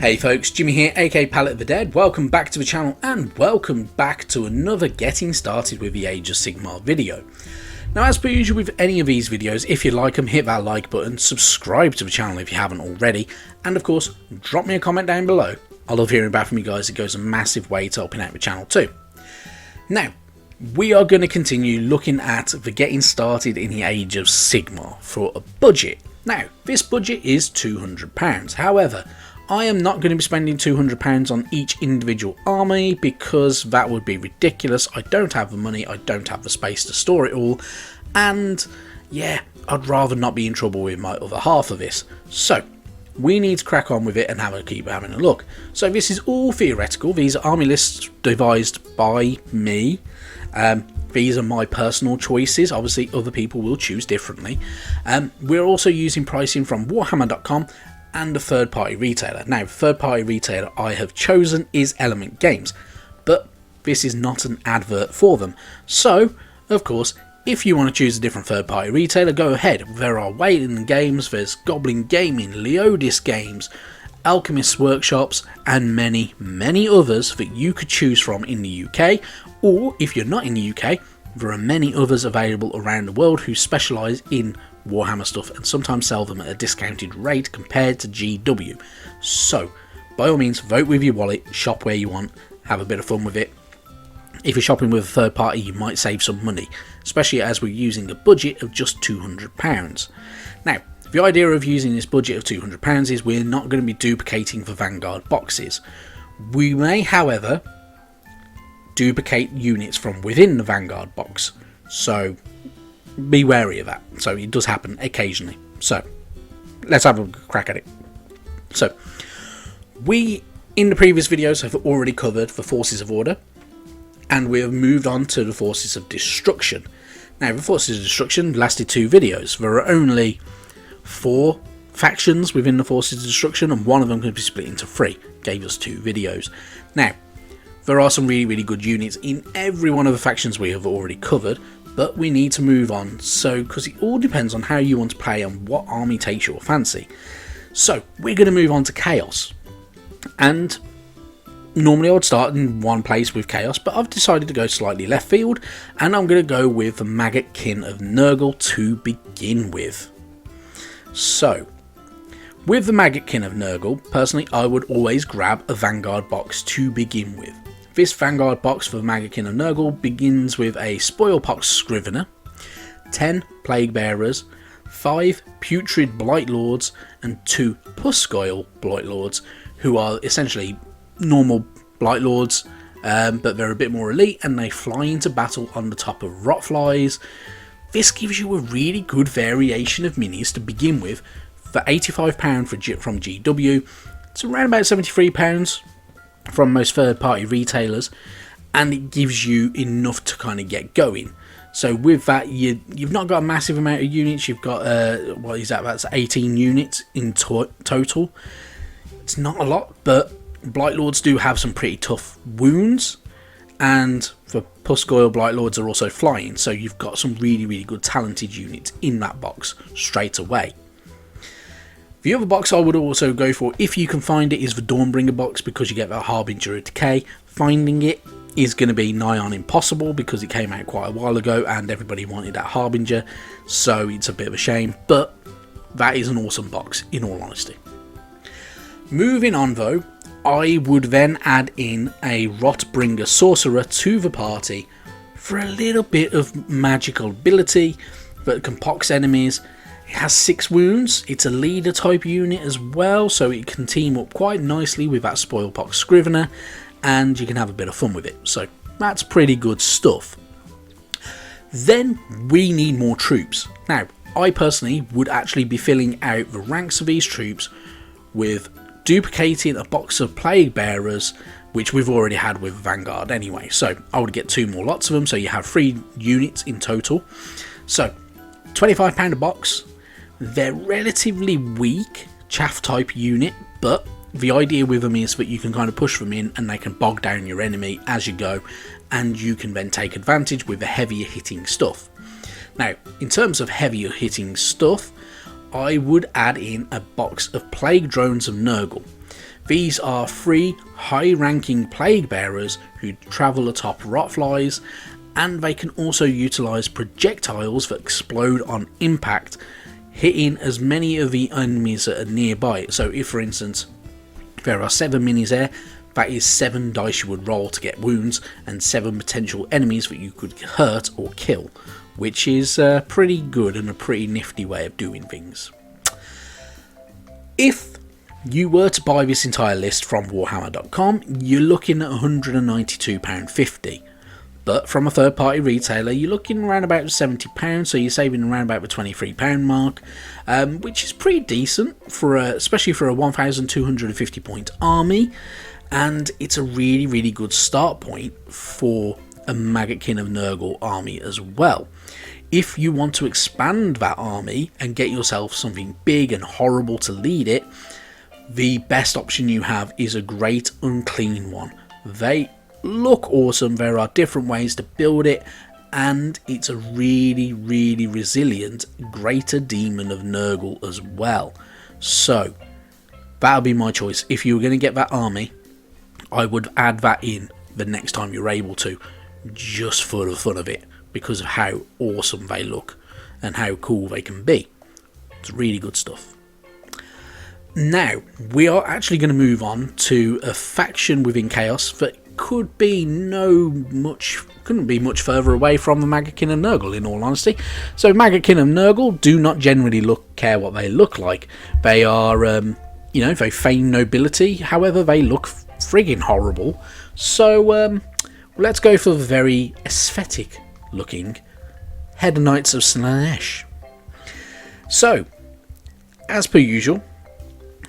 Hey folks, Jimmy here, aka Palette of the Dead. Welcome back to the channel and welcome back to another Getting Started with the Age of Sigmar video. Now, as per usual with any of these videos, if you like them, hit that like button, subscribe to the channel if you haven't already, and of course, drop me a comment down below. I love hearing back from you guys, it goes a massive way to helping out the channel too. Now, we are going to continue looking at the Getting Started in the Age of Sigmar for a budget. Now, this budget is £200, however, I am not going to be spending £200 on each individual army because that would be ridiculous. I don't have the money, I don't have the space to store it all, and yeah, I'd rather not be in trouble with my other half of this. So, we need to crack on with it and keep having a look. So this is all theoretical, these are army lists devised by me. These are my personal choices, obviously other people will choose differently. We're also using pricing from Warhammer.com and a third-party retailer. Now, the third-party retailer I have chosen is Wayland Games, but this is not an advert for them. So, of course, if you want to choose a different third-party retailer, go ahead. There are Wayland Games, there's Goblin Gaming, Leodis Games, Alchemist's Workshops, and many, many others that you could choose from in the UK, or if you're not in the UK, there are many others available around the world who specialise in Warhammer stuff and sometimes sell them at a discounted rate compared to GW. So, by all means, vote with your wallet, shop where you want, have a bit of fun with it. If you're shopping with a third party, you might save some money, especially as we're using a budget of just £200. Now, the idea of using this budget of £200 is we're not going to be duplicating the Vanguard boxes. We may, however, duplicate units from within the Vanguard box, so be wary of that. So it does happen occasionally. So let's have a crack at it. So we in the previous videos have already covered the Forces of Order, and we have moved on to the Forces of Destruction. Now, the Forces of Destruction lasted 2 videos. There are only 4 factions within the Forces of Destruction, and one of them can be split into 3. Gave us 2 videos. Now, there are some really good units in every one of the factions we have already covered, but we need to move on, so because it all depends on how you want to play and what army takes your fancy. So we're going to move on to Chaos, and normally I would start in one place with Chaos, but I've decided to go slightly left field, and I'm going to go with the Maggotkin of Nurgle to begin with. So, with the Maggotkin of Nurgle, personally I would always grab a Vanguard box to begin with. This Vanguard box for the Maggotkin of Nurgle begins with a Spoilpox Scrivener, 10 Plague Bearers, 5 Putrid Blight Lords, and 2 Puscoil Blight Lords, who are essentially normal Blight Lords, but they're a bit more elite and they fly into battle on the top of Rotflies. This gives you a really good variation of minis to begin with. For £85 from GW, it's around about £73 from most third-party retailers, and it gives you enough to kind of get going. So with that, you've not got a massive amount of units. You've got what is that? That's 18 units in total. It's not a lot, but Blight Lords do have some pretty tough wounds, and the Puscoil Blight Lords are also flying, so you've got some really good talented units in that box straight away. The other box I would also go for, if you can find it, is the Stormbringer box, because you get that Harbinger of Decay. Finding it is going to be nigh on impossible because it came out quite a while ago and everybody wanted that Harbinger, so it's a bit of a shame, but that is an awesome box in all honesty. Moving on though, I would then add in a Rotbringer Sorcerer to the party for a little bit of magical ability that can pox enemies. It has 6 wounds, it's a leader type unit as well, so it can team up quite nicely with that Spoilpox Scrivener, and you can have a bit of fun with it, so that's pretty good stuff. Then we need more troops. Now, I personally would actually be filling out the ranks of these troops with duplicating a box of Plague Bearers, which we've already had with Vanguard anyway, so I would get 2 more lots of them, so you have 3 units in total. So, £25 a box. They're relatively weak chaff type unit, but the idea with them is that you can kind of push them in and they can bog down your enemy as you go, and you can then take advantage with the heavier hitting stuff. Now, in terms of heavier hitting stuff, I would add in a box of Plague Drones of Nurgle. These are 3 high-ranking plague bearers who travel atop rotflies, and they can also utilise projectiles that explode on impact, hitting as many of the enemies that are nearby. So if, for instance, there are 7 minis there, that is 7 dice you would roll to get wounds, and 7 potential enemies that you could hurt or kill, which is pretty good and a pretty nifty way of doing things. If you were to buy this entire list from Warhammer.com, you're looking at £192.50. But from a third party retailer, you're looking around about £70, so you're saving around about the £23 mark, which is pretty decent, for especially for a 1250 point army, and it's a really, really good start point for a Maggotkin of Nurgle army as well. If you want to expand that army and get yourself something big and horrible to lead it, the best option you have is a great unclean one. They look awesome, there are different ways to build it, and it's a really, really resilient Greater Demon of Nurgle as well. So that'll be my choice. If you were going to get that army, I would add that in the next time you're able to, just for the fun of it, because of how awesome they look and how cool they can be. It's really good stuff. Now, we are actually going to move on to a faction within Chaos that couldn't be much further away from the Maggotkin of Nurgle, in all honesty. So Maggotkin of Nurgle do not generally care what they look like. They are, they feign nobility, however they look friggin' horrible. So let's go for the very aesthetic looking Hedonites of Slaanesh. So, as per usual,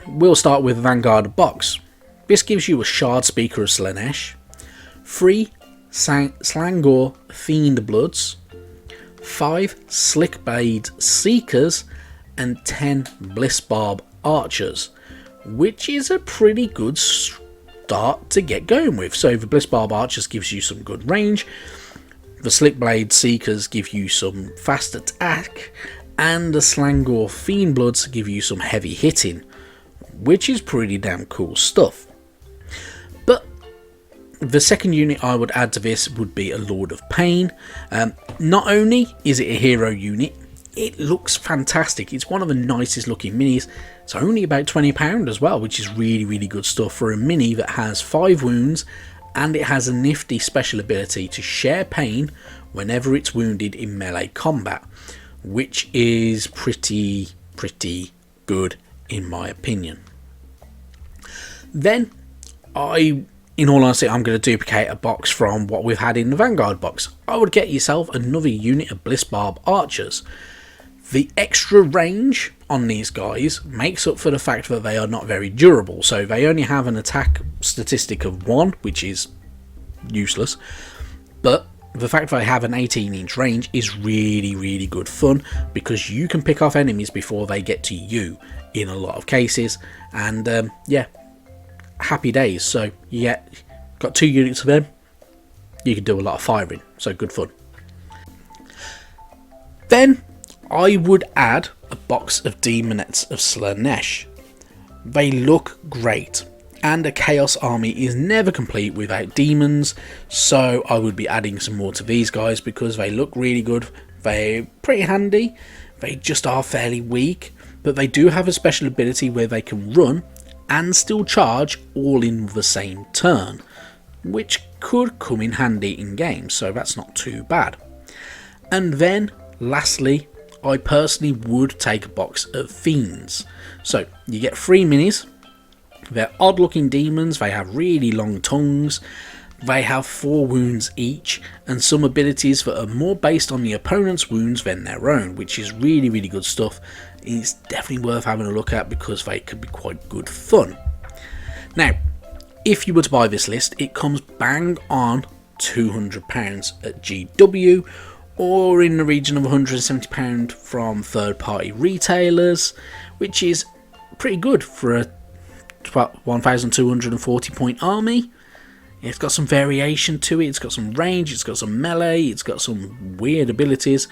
we'll start with Vanguard box. This gives you a Shard Speaker of Slaanesh, 3 Slangor Fiend Bloods, 5 Slickblade Seekers, and 10 Blissbarb Archers, which is a pretty good start to get going with. So the Blissbarb Archers gives you some good range, the Slickblade Seekers give you some fast attack, and the Slangor Fiend Bloods give you some heavy hitting, which is pretty damn cool stuff. But the second unit I would add to this would be a Lord of Pain. Not only is it a hero unit, it looks fantastic. It's one of the nicest looking minis. It's only about £20 as well, which is really, really good stuff for a mini that has 5 wounds, and it has a nifty special ability to share pain whenever it's wounded in melee combat, which is pretty good in my opinion. Then in all honesty, I'm going to duplicate a box from what we've had in the Vanguard box. I would get yourself another unit of Blissbarb Archers. The extra range on these guys makes up for the fact that they are not very durable. So they only have an attack statistic of 1, which is useless. But the fact that they have an 18-inch range is really, really good fun, because you can pick off enemies before they get to you in a lot of cases. And happy days. So got 2 units of them, you can do a lot of firing, so good fun. Then I would add a box of Demonettes of Slaanesh. They look great, and a Chaos army is never complete without demons, so I would be adding some more to these guys because they look really good. They're pretty handy, they just are fairly weak, but they do have a special ability where they can run and still charge all in the same turn, which could come in handy in game, so that's not too bad. And then lastly, I personally would take a box of Fiends. So you get 3 minis. They're odd looking demons, they have really long tongues, they have 4 wounds each, and some abilities that are more based on the opponent's wounds than their own, which is really, really good stuff. It's definitely worth having a look at because they could be quite good fun. Now, if you were to buy this list, it comes bang on £200 at GW, or in the region of £170 from third party retailers, which is pretty good for a 1240 point army. It's got some variation to it, it's got some range, it's got some melee, it's got some weird abilities,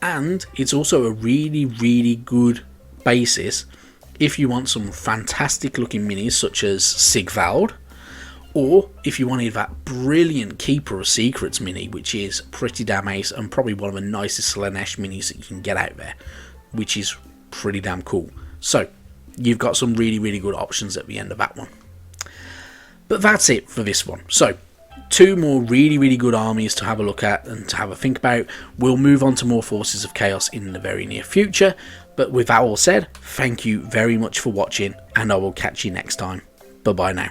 and it's also a really, really good basis if you want some fantastic looking minis such as Sigvald, or if you wanted that brilliant Keeper of Secrets mini, which is pretty damn ace and probably one of the nicest Slaanesh minis that you can get out there, which is pretty damn cool. So you've got some really, really good options at the end of that one. But that's it for this one. So 2 more really, really good armies to have a look at and to have a think about. We'll move on to more Forces of Chaos in the very near future. But with that all said, thank you very much for watching, and I will catch you next time. Bye bye now.